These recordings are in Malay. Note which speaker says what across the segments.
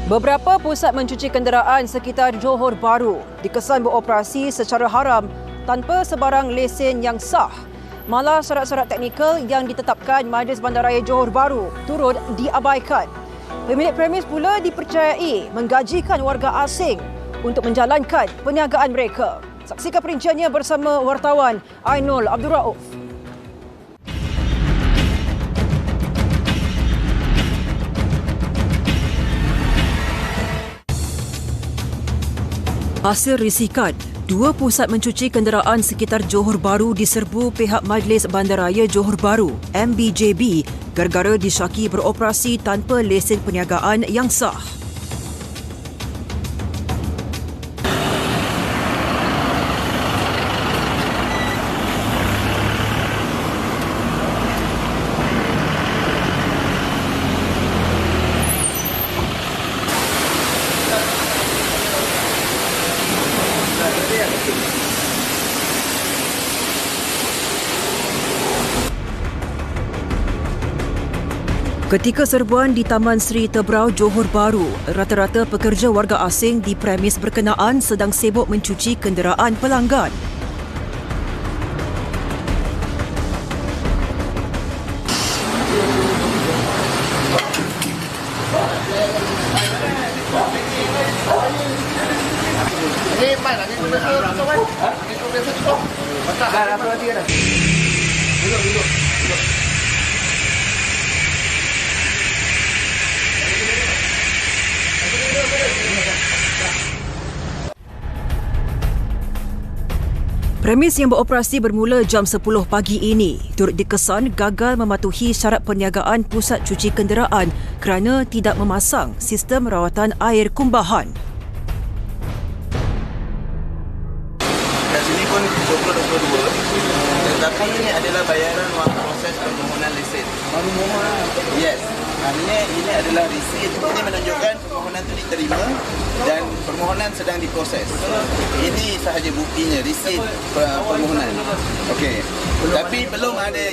Speaker 1: Beberapa pusat mencuci kenderaan sekitar Johor Bahru dikesan beroperasi secara haram tanpa sebarang lesen yang sah. Malah syarat-syarat teknikal yang ditetapkan Majlis Bandaraya Johor Bahru turut diabaikan. Pemilik premis pula dipercayai menggajikan warga asing untuk menjalankan perniagaan mereka. Saksikan perinciannya bersama wartawan Ainul Abdul Rauf. Hasil risikan, 2 pusat mencuci kenderaan sekitar Johor Bahru diserbu pihak Majlis Bandaraya Johor Bahru (MBJB) gara-gara disyaki beroperasi tanpa lesen perniagaan yang sah. Ketika serbuan di Taman Sri Tebrau Johor Bahru, rata-rata pekerja warga asing di premis berkenaan sedang sibuk mencuci kenderaan pelanggan.
Speaker 2: Ini mana? Ini betul kan? Ini biasa tu. Masak dah apa dia dah. Duduk.
Speaker 1: Premis yang beroperasi bermula jam 10 pagi ini turut dikesan gagal mematuhi syarat perniagaan pusat cuci kenderaan kerana tidak memasang sistem rawatan air kumbahan.
Speaker 3: Kat sini pun 2022, tetapi ini adalah bayaran wang proses permohonan lesen.
Speaker 2: Baru mohon.
Speaker 3: Yes. Ini adalah resit. Ini menunjukkan permohonan itu diterima dan permohonan sedang diproses. Ini sahaja buktinya, resit permohonan. Okey. Tapi belum ada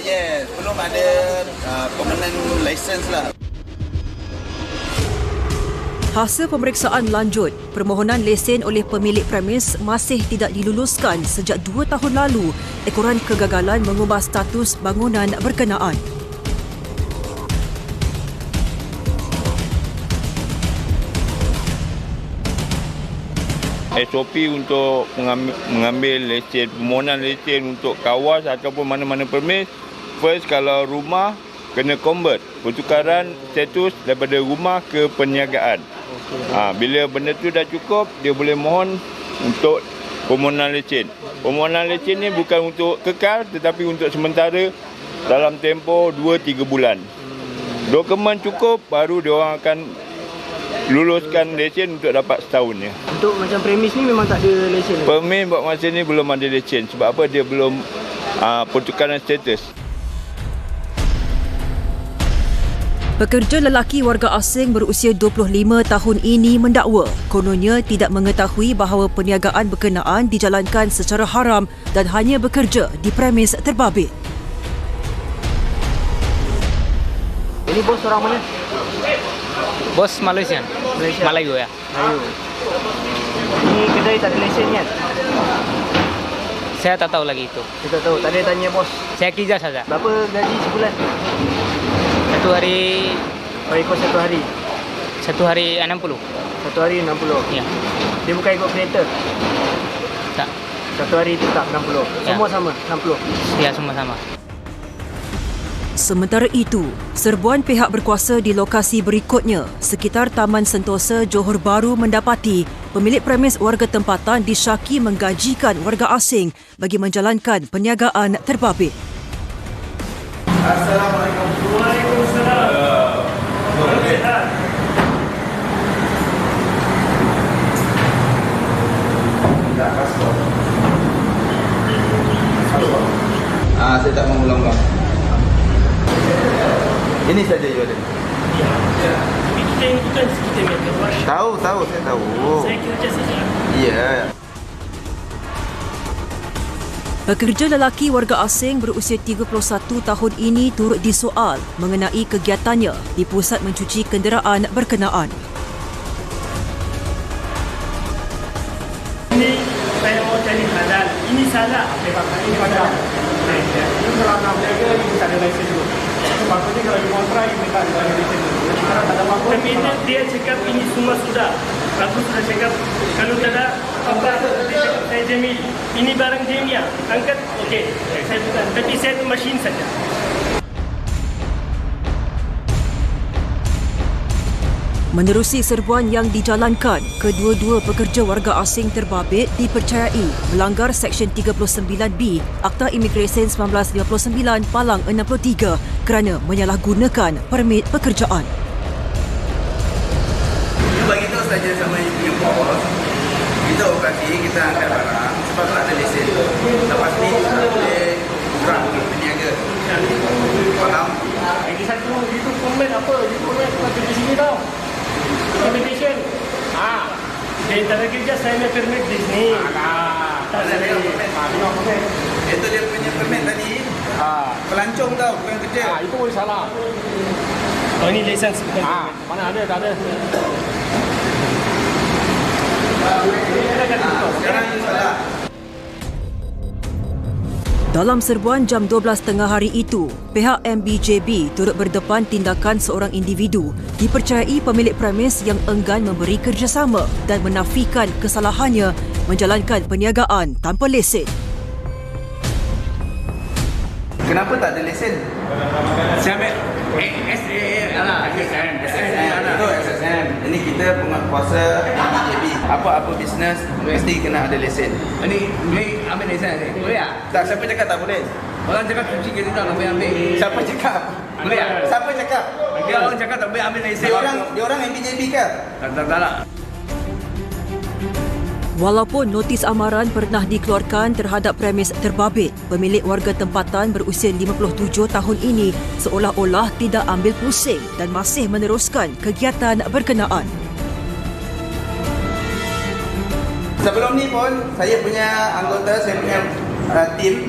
Speaker 3: permanent license lah.
Speaker 1: Hasil pemeriksaan lanjut, permohonan lesen oleh pemilik premis masih tidak diluluskan sejak 2 tahun lalu ekoran kegagalan mengubah status bangunan berkenaan.
Speaker 4: SOP untuk mengambil lesen, permohonan lesen untuk kawas ataupun mana-mana permis. First, kalau rumah kena convert, pertukaran status daripada rumah ke perniagaan. Bila benda tu dah cukup, dia boleh mohon untuk permohonan lesen. Permohonan lesen ni bukan untuk kekal tetapi untuk sementara dalam tempoh 2-3 bulan. Dokumen cukup, baru dia orang akan luluskan lesen untuk dapat setahun ya.
Speaker 2: Untuk macam premis ni memang tak ada lesen.
Speaker 4: Permis buat masa ni belum ada lesen. Sebab apa? Dia belum pertukaran status.
Speaker 1: Pekerja lelaki warga asing berusia 25 tahun ini mendakwa kononnya tidak mengetahui bahawa perniagaan berkenaan dijalankan secara haram dan hanya bekerja di premis terbabit.
Speaker 2: Ini bos orang mana?
Speaker 5: Bos Malaysia. Melayu ya.
Speaker 2: Melayu. Ini kedai tak ada lesen kan?
Speaker 5: Saya tak tahu lagi itu.
Speaker 2: Kita tahu, tak ada tanya bos.
Speaker 5: Saya kerja saja.
Speaker 2: Berapa gaji sebulan?
Speaker 5: Satu hari
Speaker 2: Ikut satu hari?
Speaker 5: 60.
Speaker 2: Satu hari 60?
Speaker 5: Ya.
Speaker 2: Dia bukan ikut kereta?
Speaker 5: Tak.
Speaker 2: Satu hari tetap 60?
Speaker 5: Ya.
Speaker 2: Semua sama 60?
Speaker 5: Ya, semua sama.
Speaker 1: Sementara itu, serbuan pihak berkuasa di lokasi berikutnya sekitar Taman Sentosa Johor Bahru mendapati pemilik premis warga tempatan disyaki menggajikan warga asing bagi menjalankan perniagaan terbabit.
Speaker 6: Assalamualaikum. Waalaikumsalam. Sihat.
Speaker 3: Tak pasport. Saya tak mahu ulang bang. Ini saja you ada.
Speaker 6: Ya. Tapi kita ini bukan kita punya rush.
Speaker 3: Tahu, saya tahu.
Speaker 6: Saya kerja saja.
Speaker 3: Ya.
Speaker 1: Pekerja lelaki warga asing berusia 31 tahun ini turut disoal mengenai kegiatannya di pusat mencuci kenderaan berkenaan.
Speaker 6: Ini saya mau cari halal. Ini salah. Ini halal. Ini kalau nak berniaga, ini tak ada lesen dulu. Sepatutnya kalau di kontrak, ini tak ada lesen dulu. Tapi dia cakap ini semua sudah. Aku sudah cakap, kalau tak ada, saya Jamil. Ini barang Jamia. Angkat, okey. Saya bukan. Tapi saya tu mesin saja.
Speaker 1: Menerusi serbuan yang dijalankan, kedua-dua pekerja warga asing terbabit dipercayai melanggar Seksyen 39B Akta Imigresen 1959 Palang 63 kerana menyalahgunakan permit pekerjaan.
Speaker 3: Bagi tahu saja sama ibu yang bos, kita operasi, kita angkat barang sebab tak ada lesen. Lepas ni tak boleh kurang peniaga. Faham?
Speaker 6: Lagi satu, itu komen apa? Itu komen apa di sini tau? Invitation. Dia tak ada kerja, saya nak permit di sini. Tak ada permit.
Speaker 3: Itu dia punya permit tadi. Pelancong tau, bukan kerja.
Speaker 6: Itu boleh salah. Oh, ini lisensi. Mana ada, tak ada.
Speaker 3: Sekarang ini salah.
Speaker 1: Dalam serbuan jam 12 tengah hari itu, pihak MBJB turut berdepan tindakan seorang individu dipercayai pemilik premis yang enggan memberi kerjasama dan menafikan kesalahannya menjalankan perniagaan tanpa lesen.
Speaker 3: Kenapa tak ada lesen?
Speaker 7: Saya ambil SSN.
Speaker 3: Itu SSN. Ini kita penguasa MBJB. Apa-apa bisnes mesti kena ada lesen.
Speaker 7: Ini boleh ambil lesen ni? Boleh tak?
Speaker 3: Tak, siapa cakap tak boleh?
Speaker 7: Orang cakap cuci kita tak boleh ambil.
Speaker 3: Siapa cakap?
Speaker 7: Boleh tak?
Speaker 3: Siapa cakap?
Speaker 7: Dia orang cakap tak boleh ambil lesen.
Speaker 3: Dia orang MBJB ke?
Speaker 7: Tak lah.
Speaker 1: Walaupun notis amaran pernah dikeluarkan terhadap premis terbabit, pemilik warga tempatan berusia 57 tahun ini seolah-olah tidak ambil pusing dan masih meneruskan kegiatan berkenaan.
Speaker 3: Sebelum ni pun saya punya anggota, saya punya tim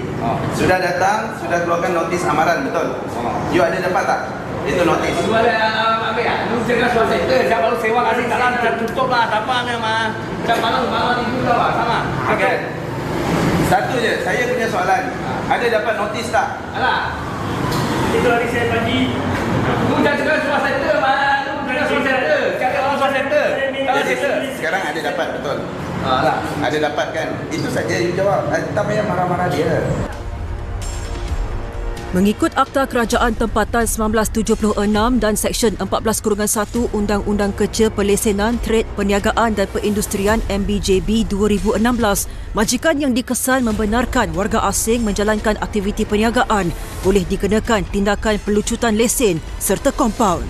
Speaker 3: sudah datang, sudah keluarkan notis amaran, betul? You ada dapat tak? Itu notis.
Speaker 7: Boleh ambil lah. Lu cakap swasta sektor. Saya baru sewa kasih salam dah tutup lah. Tak apa ni mah. Macam malam itu dah lah. Sama.
Speaker 3: Okay. Satu je, saya punya soalan. Ada dapat notis tak?
Speaker 7: Alah.
Speaker 6: Itu hari saya pagi.
Speaker 7: Lu jangan cakap swasta sektor mah. Lu cakap swasta sektor. Cakap orang swasta sektor. Tahu sektor.
Speaker 3: Sekarang ada dapat, betul?
Speaker 7: Alah.
Speaker 3: Ada dapat kan? Itu saja you jawab. Tak payah marah-marah dia.
Speaker 1: Mengikut Akta Kerajaan Tempatan 1976 dan Seksyen 14-1 Undang-Undang Kerja Pelesenan Trade Perniagaan dan Perindustrian MBJB 2016, majikan yang dikesan membenarkan warga asing menjalankan aktiviti perniagaan boleh dikenakan tindakan pelucutan lesen serta kompaun.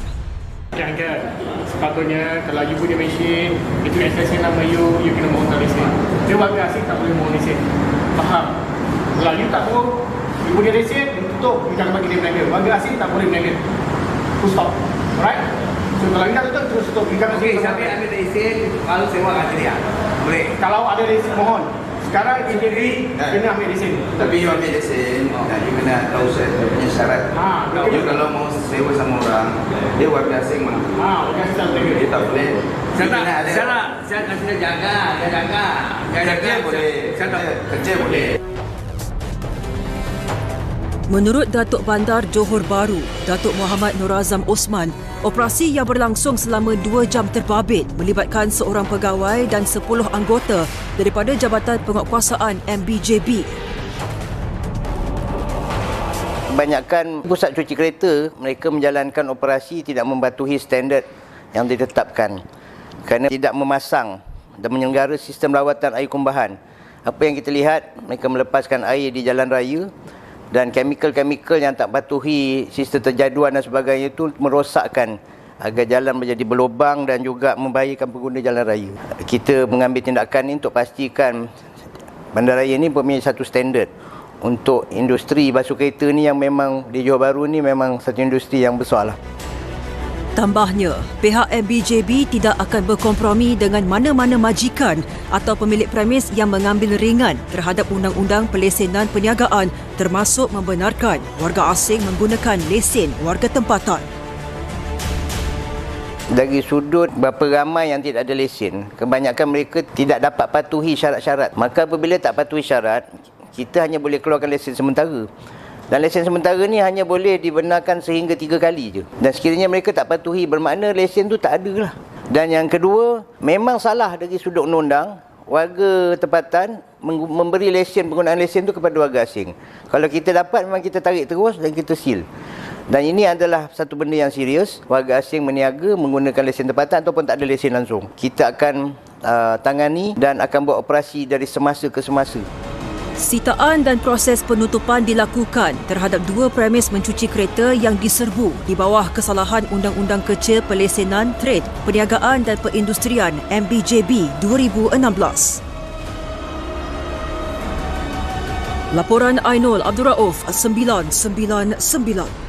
Speaker 6: Jangan. Sepatutnya kalau you punya mesin, itu SSN nama you kena mohonkan lesen. Dia warga asing tak boleh mohon lesen. Faham? Kalau you tak mohon, you punya lesen, tutup, you jangan bagi dia berniaga. Warga asing tak boleh berniaga. Full stop. Alright? So kalau you nak tutup, terus tutup. You jangan
Speaker 7: Sampai ambil lesen, baru sewa kat dia. Boleh.
Speaker 6: Kalau ada lesen, mohon. Sekarang sendiri kena ambil lesen.
Speaker 3: Tapi you ambil lesen, you kena tahu saya punya syarat. You kalau mau sewa sama orang, dia warga asing mah.
Speaker 6: Warga asing tak boleh.
Speaker 3: Dia tak boleh.
Speaker 7: Saya kasih dia jaga.
Speaker 3: Kerja boleh. Kerja boleh.
Speaker 1: Menurut Datuk Bandar Johor Bahru, Datuk Muhammad Nur Azam Osman, operasi yang berlangsung selama 2 jam terbabit melibatkan seorang pegawai dan 10 anggota daripada Jabatan Penguatkuasaan MBJB.
Speaker 8: Kebanyakan pusat cuci kereta, mereka menjalankan operasi tidak mematuhi standard yang ditetapkan kerana tidak memasang dan menyelenggara sistem rawatan air kumbahan. Apa yang kita lihat, mereka melepaskan air di jalan raya dan kemikal-kemikal yang tak patuhi sistem terjaduan dan sebagainya itu merosakkan agar jalan menjadi berlubang dan juga membahayakan pengguna jalan raya. Kita mengambil tindakan ini untuk pastikan bandaraya ini mempunyai satu standard untuk industri basuh kereta ni yang memang di Johor Bahru ni memang satu industri yang besarlah.
Speaker 1: Tambahnya, pihak MBJB tidak akan berkompromi dengan mana-mana majikan atau pemilik premis yang mengambil ringan terhadap Undang-Undang Pelesenan Perniagaan termasuk membenarkan warga asing menggunakan lesen warga tempatan.
Speaker 8: Dari sudut berapa ramai yang tidak ada lesen, kebanyakan mereka tidak dapat patuhi syarat-syarat. Maka apabila tak patuhi syarat, kita hanya boleh keluarkan lesen sementara. Dan lesen sementara ni hanya boleh dibenarkan sehingga 3 kali je. Dan sekiranya mereka tak patuhi, bermakna lesen tu tak ada lah. Dan yang kedua, memang salah dari sudut undang-undang, warga tempatan memberi lesen, penggunaan lesen tu kepada warga asing. Kalau kita dapat, memang kita tarik terus dan kita seal. Dan ini adalah satu benda yang serius. Warga asing meniaga menggunakan lesen tempatan ataupun tak ada lesen langsung. Kita akan tangani dan akan buat operasi dari semasa ke semasa.
Speaker 1: Sitaan dan proses penutupan dilakukan terhadap 2 premis mencuci kereta yang diserbu di bawah kesalahan Undang-Undang Kecil Pelesenan Trade, Perniagaan dan Perindustrian MBJB 2016. Laporan Ainul Abdul Rauf 999.